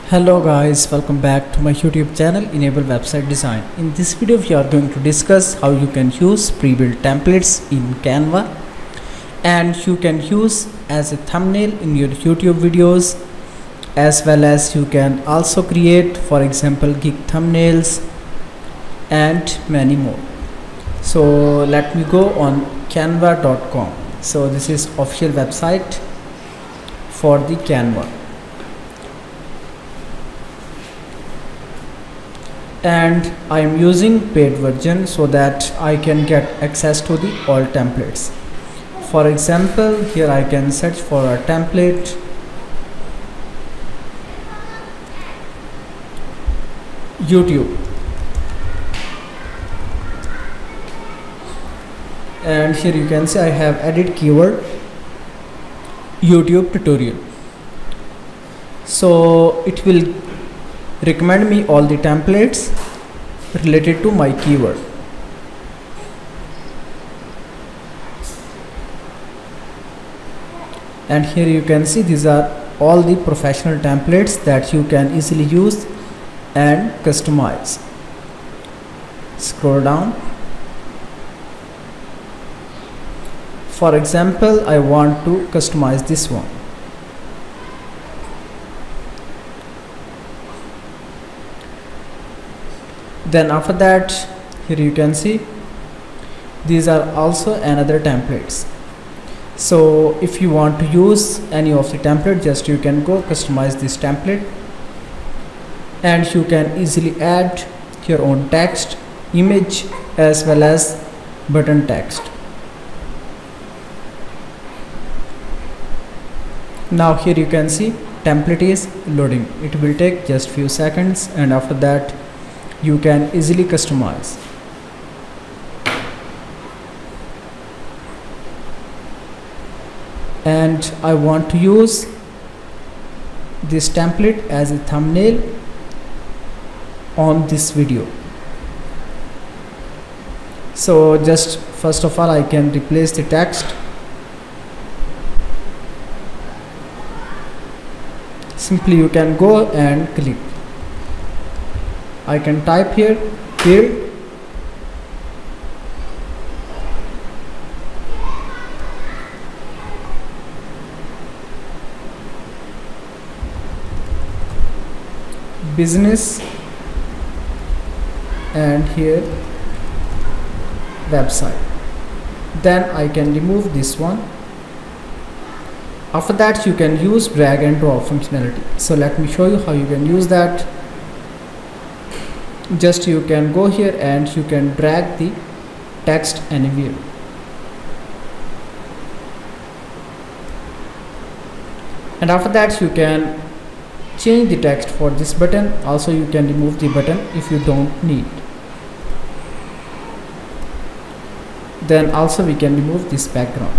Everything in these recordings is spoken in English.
Hello guys, welcome back to my YouTube channel Enable Website Design. In this video we are going to discuss how you can use pre-built templates in Canva and you can use as a thumbnail in your YouTube videos, as well as you can also create, for example, gig thumbnails and many more. So let me go on canva.com. So this is official website for the Canva. And I am using paid version so that I can get access to the all templates. For example, here I can search for a template YouTube, and here you can see I have added keyword YouTube tutorial. So it will recommend me all the templates related to my keyword. And here you can see these are all the professional templates that you can easily use and customize. Scroll down. For example, I want to customize this one. Then after that, here you can see these are also another templates. So if you want to use any of the template, just you can go customize this template and you can easily add your own text, image as well as button text. Now here you can see template is loading. It will take just few seconds, and after that you can easily customize. And I want to use this template as a thumbnail on this video. So just first of all I can replace the text. Simply you can go and click. I can type here build business and here website. Then I can remove this one. After that you can use drag and drop functionality. So let me show you how you can use that. Just you can go here and you can drag the text anywhere. And after that you can change the text for this button. Also you can remove the button if you don't need. Then also we can remove this background.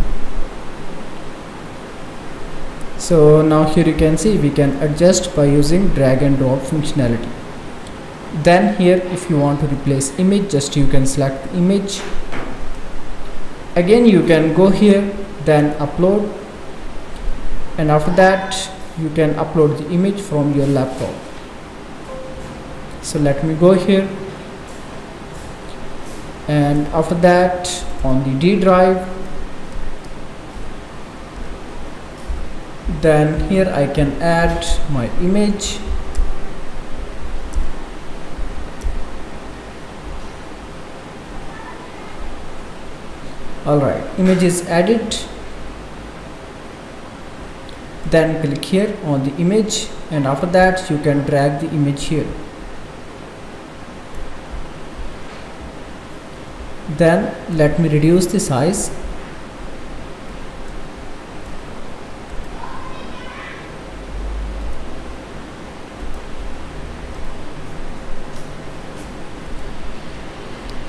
So now here you can see we can adjust by using drag and drop functionality. Then here if you want to replace image, just you can select the image. Again you can go here, then upload, and after that you can upload the image from your laptop. So let me go here, and after that on the D drive, then here I can add my image. Alright, image is added. Then click here on the image, and after that you can drag the image here. Then let me reduce the size.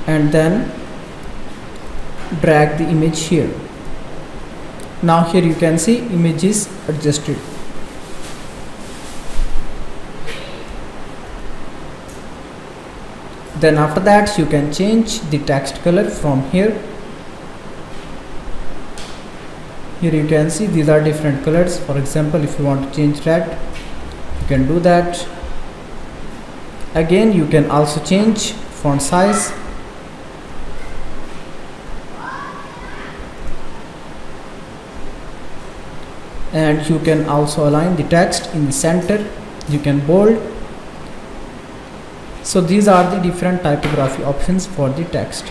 And then drag the image here. Now here you can see image is adjusted. Then after that you can change the text color from here. Here you can see these are different colors. For example, if you want to change red, you can do that. Again, you can also change font size. And you can also align the text in the center. You can bold. So these are the different typography options for the text.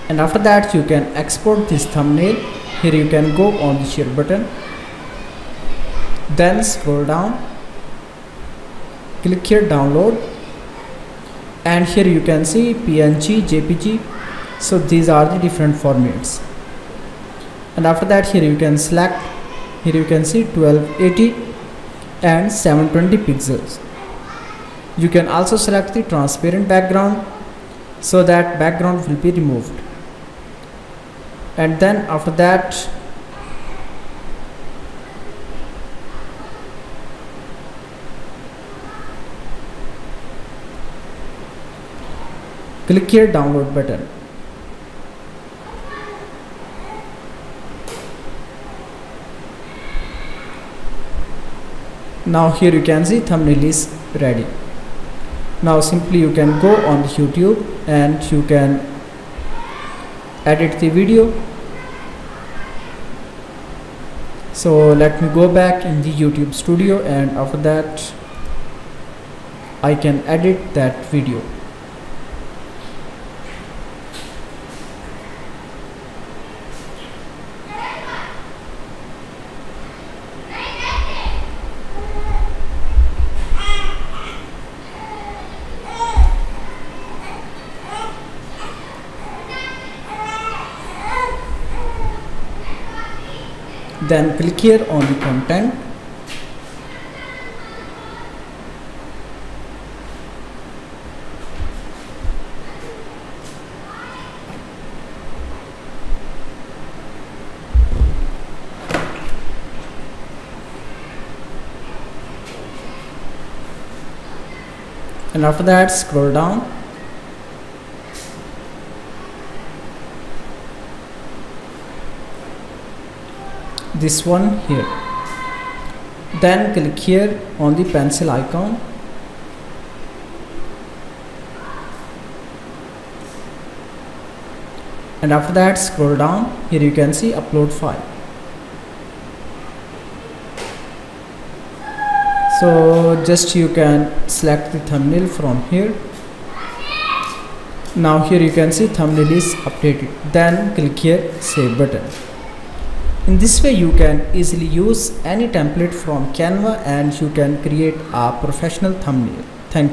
And after that, you can export this thumbnail. Here you can go on the share button, then scroll down, click here download, and here you can see PNG, JPG. So these are the different formats. And after that, here you can select, here you can see 1280 and 720 pixels. You can also select the transparent background so that background will be removed. And then after that, click here download button. Now here you can see thumbnail is ready. Now simply you can go on the YouTube and you can edit the video. So let me go back in the YouTube studio, and after that I can edit that video. Then click here on the content. And after that, scroll down. This one here. Then click here on the pencil icon. And after that, scroll down. Here you can see upload file. So just you can select the thumbnail from here. Now here you can see thumbnail is updated. Then click here save button. In this way you can easily use any template from Canva and you can create a professional thumbnail. Thank you.